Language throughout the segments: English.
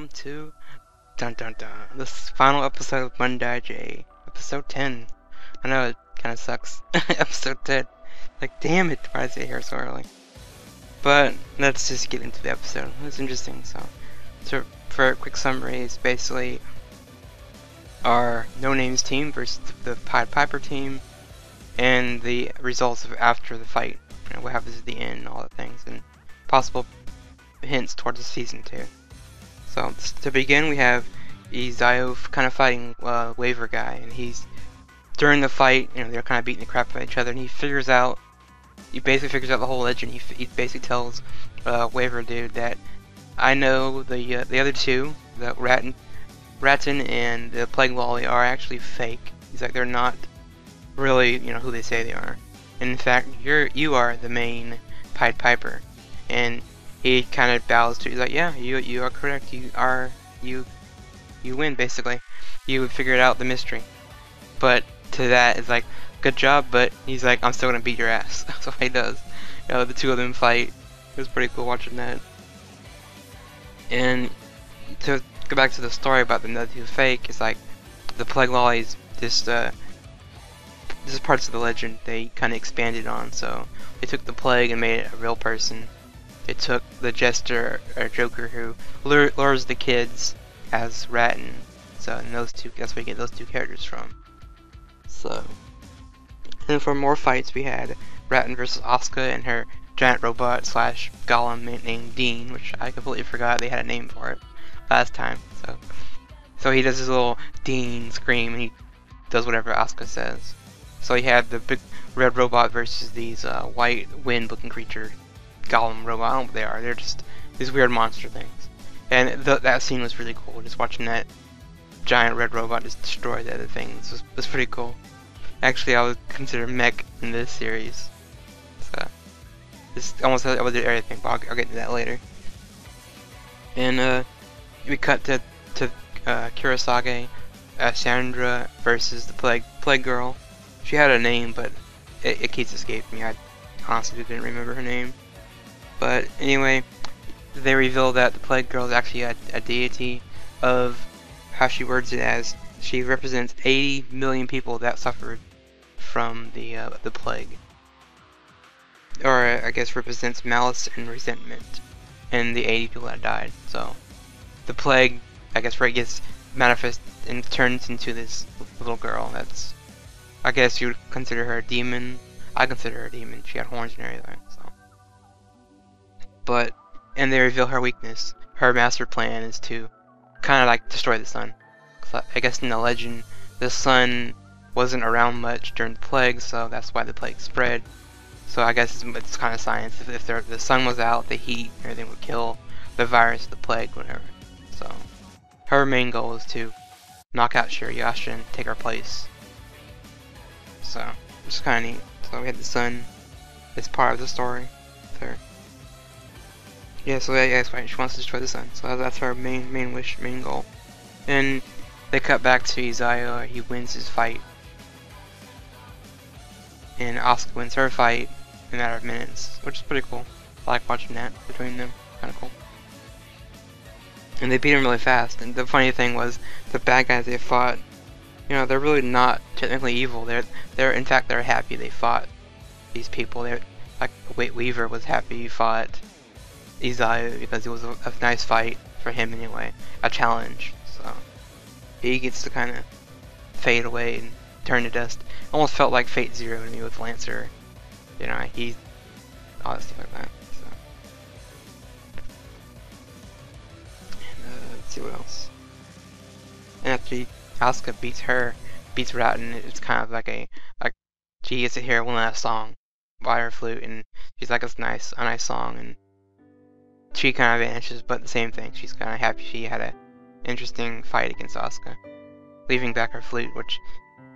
welcome to dun dun dun this final episode of Mondaiji, episode 10. I know it kind of sucks. Episode 10. Like, damn it, why is it here so early? But let's just get into the episode. It was interesting. So for a quick summary, it's basically our No Names team versus the Pied Piper team, and the results of after the fight. You know, what happens at the end, all the things, and possible hints towards the season 2. So to begin, we have Izayo kind of fighting Waver guy, and he's during the fight, you know, they're kind of beating the crap out of each other, and he basically figures out the whole legend. He basically tells Waver dude that I know the other two, the Rattan and the Plague Lolly, are actually fake. He's like, they're not really, you know, who they say they are. And in fact, you are the main Pied Piper. And he kind of bows to. He's like, yeah, you are correct. You win, basically. You figured out the mystery. But to that, it's like, good job. But he's like, I'm still gonna beat your ass. That's what he does. You know, the two of them fight. It was pretty cool watching that. And to go back to the story about the two fake, it's like the Plague Lollies just parts of the legend they kind of expanded on. So they took the plague and made it a real person. They took the jester or joker who lures the kids as Rattan. So and that's where you get those two characters from. So and for more fights, we had Rattan versus Asuka and her giant robot / golem named Dean, which I completely forgot they had a name for it last time. So he does his little Dean scream, and he does whatever Asuka says. So he had the big red robot versus these white wind-looking creature golem robot. I don't know what they are. They're just these weird monster things. And that scene was really cool. Just watching that giant red robot just destroy the other things was pretty cool. Actually, I would consider mech in this series. So this almost I would do everything, but I'll get into that later. And we cut to Kurosage, Sandra versus the plague girl. She had a name, but it keeps escaping me. I honestly didn't remember her name. But anyway, they reveal that the plague girl is actually a deity of, how she words it as, she represents 80 million people that suffered from the plague. Or I guess represents malice and resentment in the 80 people that died. So the plague, I guess, right, gets manifest and turns into this little girl that's, I guess you would consider her a demon. I consider her a demon. She had horns and everything, so. And they reveal her weakness. Her master plan is to kind of like destroy the sun. I guess in the legend, the sun wasn't around much during the plague, so that's why the plague spread. So I guess it's kind of science. If the sun was out, the heat, everything would kill the virus, the plague, whatever. So her main goal is to knock out Shirayasha and take her place. So it's kind of neat. So we had the sun as part of the story with her. Yeah, so yeah, that's right. She wants to destroy the sun. So that's her main wish, main goal. And they cut back to Izayo. He wins his fight, and Asuka wins her fight in a matter of minutes, which is pretty cool. I like watching that between them. Kind of cool. And they beat him really fast. And the funny thing was, the bad guys they fought, you know, they're really not technically evil. In fact, they're happy they fought these people. They're like Weaver was happy he fought Izayo because it was a nice fight for him anyway, a challenge. So he gets to kind of fade away and turn to dust. Almost felt like Fate Zero to me with Lancer. You know, all that stuff like that. So. And let's see what else. And after Asuka beats Rattan, it's kind of like she gets to hear one last song by her flute, and she's like, it's a nice song, and she kind of vanishes, but the same thing, she's kind of happy she had a interesting fight against Asuka, leaving back her flute, which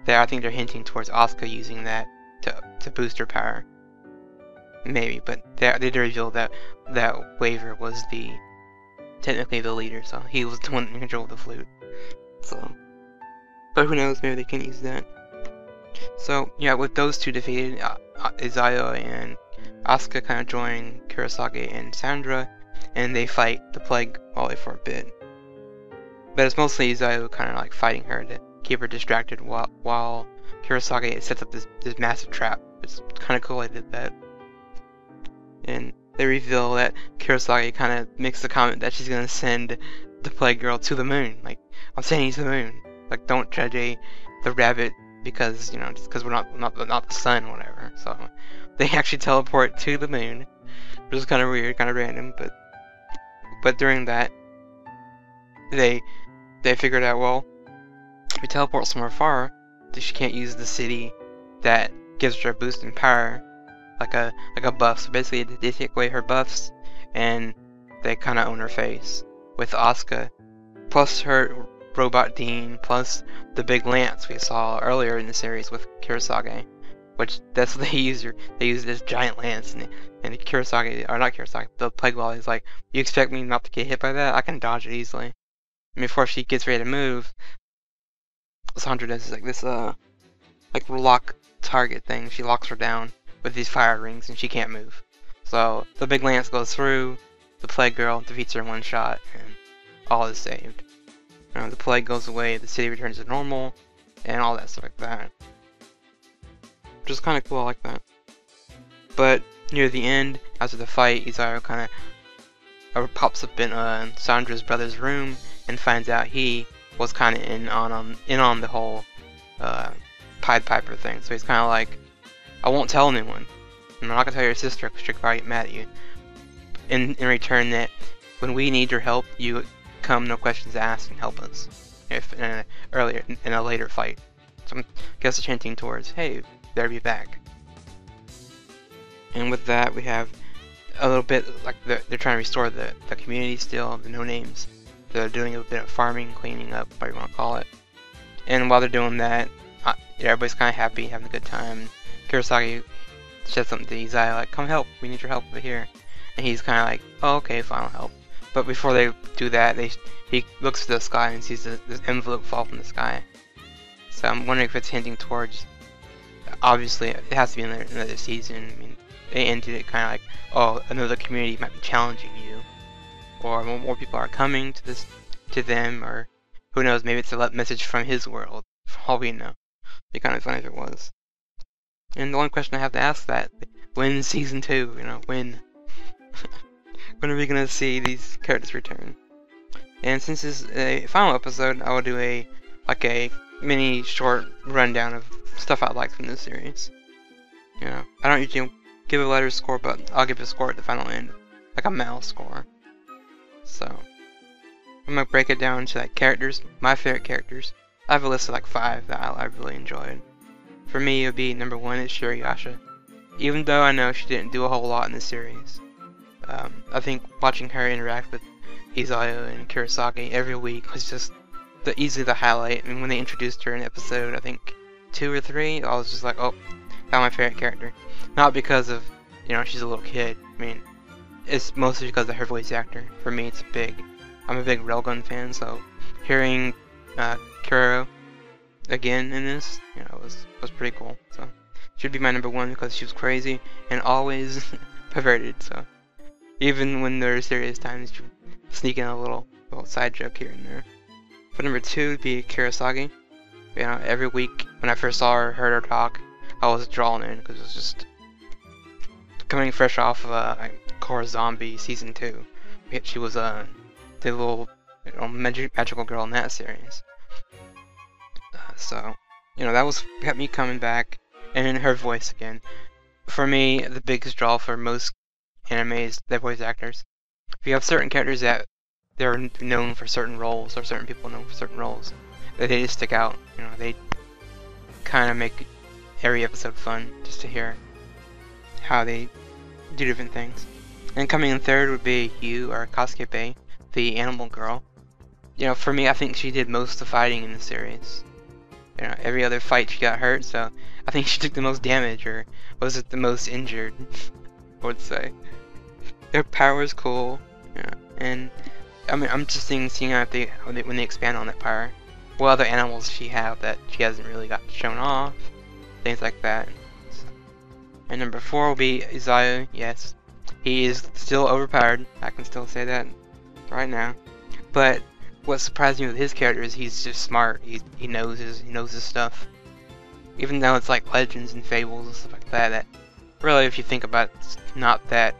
I think they're hinting towards Asuka using that to boost her power. Maybe, but they did reveal that Waver was technically the leader, so he was the one in control of the flute. So, but who knows, maybe they can use that. So yeah, with those two defeated, Izayo and Asuka kind of join Kurosage and Sandra, and they fight the Plague Lolly for a bit. But it's mostly Izayo kind of like fighting her to keep her distracted while Kurosage sets up this massive trap. It's kind of cool I did that. And they reveal that Kurosage kind of makes the comment that she's gonna send the Plague Girl to the moon. Like, I'm sending you to the moon. Like, don't judge the rabbit because, you know, just because we're not the sun or whatever. So they actually teleport to the moon, which is kind of weird, kind of random. But during that, they figured out, well, if we teleport somewhere far, she can't use the city that gives her a boost in power, like a buff. So basically, they take away her buffs, and they kind of own her face with Asuka, plus her robot Dean, plus the big lance we saw earlier in the series with Kurosage, which that's what they use. They use this giant lance, and Kurosage, or not Kurosage, the Plague Wall is like, you expect me not to get hit by that? I can dodge it easily. And before she gets ready to move, Sandra does like this like lock target thing. She locks her down with these fire rings, and she can't move. So the big lance goes through, the Plague Girl defeats her in one shot, and all is saved. The plague goes away, the city returns to normal, and all that stuff like that. Which is kind of cool, I like that. But near the end, after the fight, Izayo kind of pops up in Sandra's brother's room and finds out he was kind of in on the whole Pied Piper thing. So he's kind of like, I won't tell anyone. I'm not gonna tell your sister because she'll probably get mad at you. In return, that when we need your help, you come, no questions asked, and help us. If in a later fight. So I guess it's hinting towards, hey, better be back. And with that, we have a little bit like they're trying to restore the community still, the no names. They're doing a bit of farming, cleaning up, whatever you want to call it. And while they're doing that, everybody's kind of happy, having a good time. Kurosage says something to Izayo like, "Come help, we need your help over here." And he's kind of like, "Oh, okay, fine, I'll help." But before they do that, he looks to the sky and sees this envelope fall from the sky. So I'm wondering if it's hinting towards, obviously, it has to be another season. I mean, they ended it kind of like, oh, another community might be challenging you, or more people are coming to them, or who knows, maybe it's a message from his world, for all we know. It'd be kind of funny if it was. And the only question I have to ask that, when's season 2, you know, when? When are we gonna see these characters return? And since this is a final episode, I will do a mini short rundown of stuff I like from this series. You know, I don't usually give a letter score, but I'll give a score at the final end, like a Mal score. So I'm gonna break it down to like characters, my favorite characters. I have a list of like 5 that I really enjoyed. For me, it would be number 1 is Shirayasha. Even though I know she didn't do a whole lot in the series, I think watching her interact with Izayo and Kurosage every week was just easily the highlight. I mean, when they introduced her in episode, I think 2 or 3, I was just like, oh, that's my favorite character. Not because of, you know, she's a little kid. I mean, it's mostly because of her voice actor. For me, I'm a big Railgun fan, so hearing Kuro again in this, you know, was pretty cool. So she'd be my number 1 because she was crazy and always perverted. So even when there are serious times, she would sneak in a little side joke here and there. For number 2 would be Kurosage. You know, every week when I first saw her, heard her talk, I was drawn in because it was just coming fresh off of Core Zombie Season 2. She was the little, you know, magical girl in that series. So, you know, that kept me coming back, and her voice again. For me, the biggest draw for most animes, their voice actors. If you have certain characters that they're known for certain roles, or certain people known for certain roles, they just stick out. You know, they kind of make every episode fun just to hear how they do different things. And coming in third would be Yu, or Kasuke, the animal girl. You know, for me, I think she did most of the fighting in the series. You know, every other fight she got hurt, so I think she took the most damage, or was it the most injured, I would say. Her power is cool, yeah, and I mean, I'm just seeing how when they expand on that power. What other animals she have that she hasn't really got shown off, things like that. And number 4 will be Izayo. Yes, he is still overpowered. I can still say that right now. But what surprised me with his character is he's just smart. He knows his stuff. Even though it's like legends and fables and stuff like that, that really, if you think about it, it's not that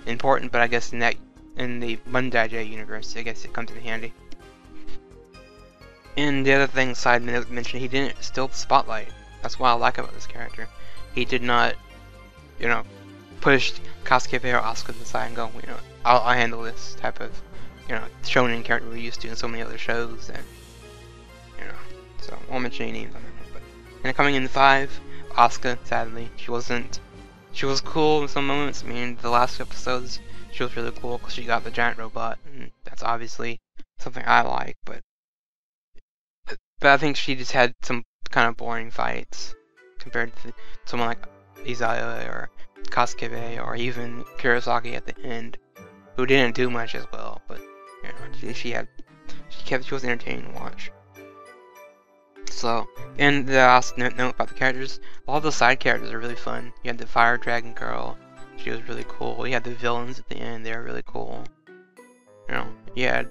important. But I guess in the Mondaiji universe, I guess it comes in handy. And the other thing, side note, mentioned, he didn't steal the spotlight. That's what I like about this character. He did not, you know, push Kasuke or Asuka to the side and go, you know, I'll handle this type of, you know, shonen character we're used to in so many other shows. And, you know, so I won't mention any names on that one. But and coming in 5, Asuka, sadly, she was cool in some moments. I mean, the last 2 episodes, she was really cool because she got the giant robot, and that's obviously something I like. But I think she just had some kind of boring fights compared to someone like Izaya or Kasuke or even Kurosaki at the end, who didn't do much as well. But you know, she was entertaining to watch. So, and the last note about the characters, all the side characters are really fun. You had the Fire Dragon Girl, she was really cool. You had the villains at the end, they were really cool. You know, you had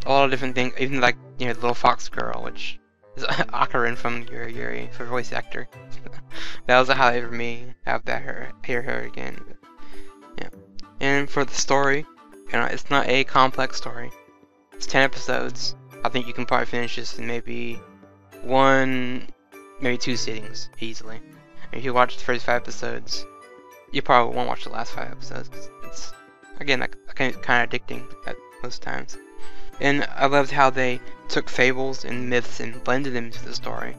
a lot of different things, even like, you know, the little fox girl, which is Akarin from Yuri Yuri for voice actor. That was a highlight for me, have that hear her again. But, yeah. And for the story, you know, it's not a complex story. It's 10 episodes. I think you can probably finish this in maybe 1, maybe 2 sittings easily. And if you watch the first 5 episodes, you probably won't watch the last 5 episodes. It's again like kind of addicting at most times. And I loved how they took fables and myths and blended them into the story.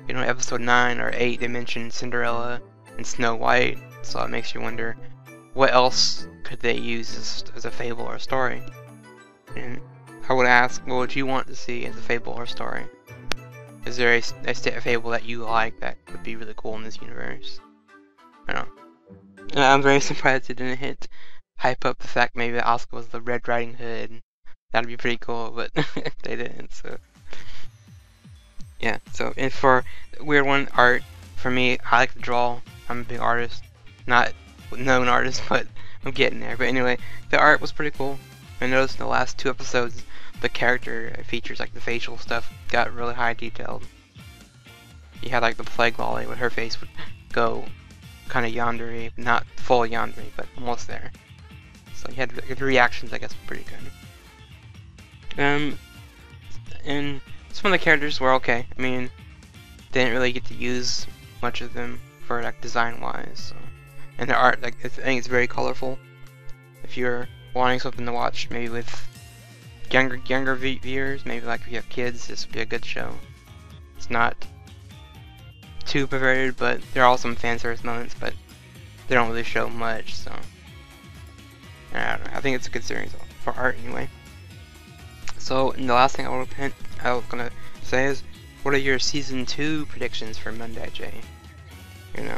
You know, episode 9 or 8, they mentioned Cinderella and Snow White, so it makes you wonder, what else could they use as a fable or a story? And I would ask, what would you want to see as a fable or story? Is there a fable that you like that would be really cool in this universe? I don't know. And I'm very surprised it didn't hype up the fact maybe that Asuka was the Red Riding Hood. That'd be pretty cool, but they didn't, so. Yeah, so, and for weird one, art, for me, I like to draw. I'm a big artist. Not known artist, but I'm getting there. But anyway, the art was pretty cool. I noticed in the last 2 episodes, the character features, like the facial stuff, got really high detailed. You had like the Plague Lolly, where her face would go kind of yandery, not full yandery, but almost there. So you had the reactions, I guess, were pretty good. And some of the characters were okay. I mean, didn't really get to use much of them for like design-wise. So. And the art, like I think it's very colorful. If you're wanting something to watch, maybe with younger viewers, maybe like if you have kids, this would be a good show. It's not too perverted, but there are some fan service moments, but they don't really show much. So I don't know. I think it's a good series for art anyway. So, and the last thing I was gonna say is, what are your season 2 predictions for Mondaiji? You know,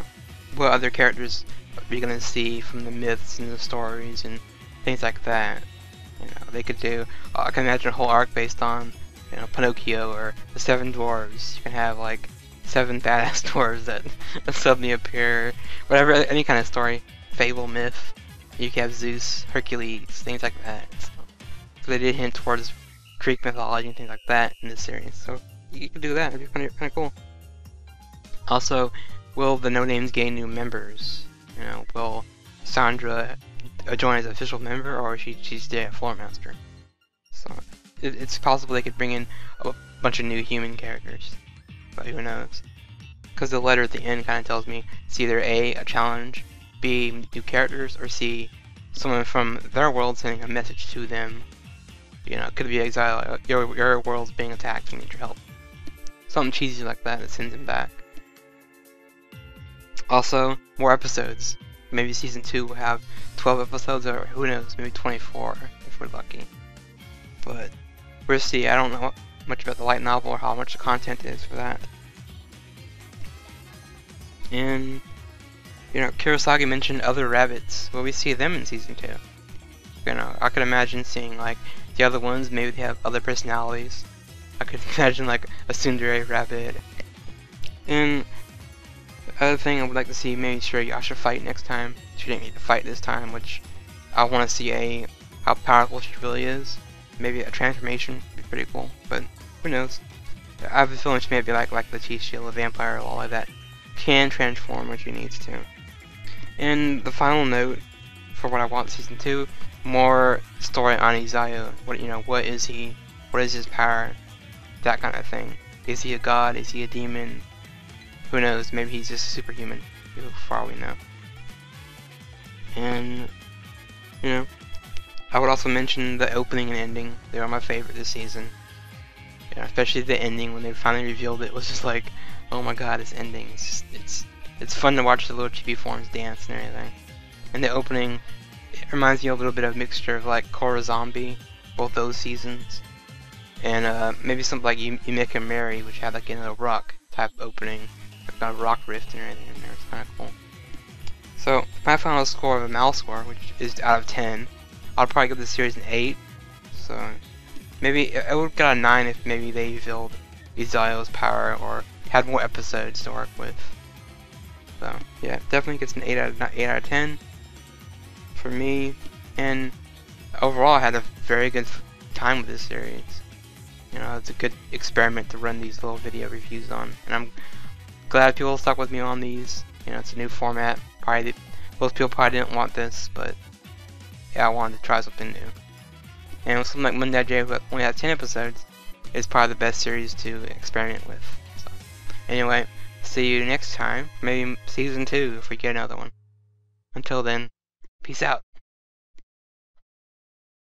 what other characters are you gonna see from the myths and the stories and things like that? You know, they could do. I can imagine a whole arc based on, you know, Pinocchio or the 7 dwarves. You can have like 7 badass dwarves that suddenly appear. Whatever, any kind of story, fable, myth. You can have Zeus, Hercules, things like that. So they did hint towards Greek mythology and things like that in this series, so you could do that. It'd be kind of cool. Also, will the No Names gain new members? You know, will Sandra join as an official member, or she's stay at Floor Master? So it's possible they could bring in a bunch of new human characters, but who knows? Because the letter at the end kind of tells me it's either A, a challenge, B, new characters, or C, someone from their world sending a message to them. You know, it could be exile, your world's being attacked, we need your help. Something cheesy like that sends him back. Also, more episodes. Maybe season 2 will have 12 episodes, or who knows, maybe 24 if we're lucky. But we'll see. I don't know much about the light novel or how much the content is for that. And, you know, Kurosaki mentioned other rabbits. Will we see them in season 2? You know, I could imagine seeing like the other ones, maybe they have other personalities. I could imagine like a tsundere rabbit. And the other thing I would like to see, maybe Shirayasha fight next time. She didn't need to fight this time, which I want to see how powerful she really is. maybe a transformation would be pretty cool, but who knows. I have a feeling she may be like Letitia, a vampire or all like that. Can transform when she needs to. And the final note for what I want season 2, more story on Izayo. What is he? What is his power? That kind of thing. Is he a god? Is he a demon? Who knows? Maybe he's just a superhuman. For all we know. And I would also mention the opening and ending. They are my favorite this season. Especially the ending when they finally revealed it was just like, oh my god, this ending. It's fun to watch the little chibi forms dance and everything. And the opening, it reminds me a little bit of a mixture of like Koro Zombie, both those seasons, and maybe something like Yumika and Mary, which had like a rock type opening, like a rock rift and everything in there. It's kind of cool. So my final score of a mouse score, which is out of 10, I'll probably give the series an 8. So maybe I would get a 9 if maybe they revealed Izayo's power or had more episodes to work with. So yeah, definitely gets an 8 out of 10 for me. And overall, I had a very good time with this series. It's a good experiment to run these little video reviews on, and I'm glad people stuck with me on these. It's a new format. Most people probably didn't want this, but yeah, I wanted to try something new. And with something like Mondaiji, who only has 10 episodes, is probably the best series to experiment with. So, anyway, see you next time. Maybe season 2 if we get another one. Until then, peace out.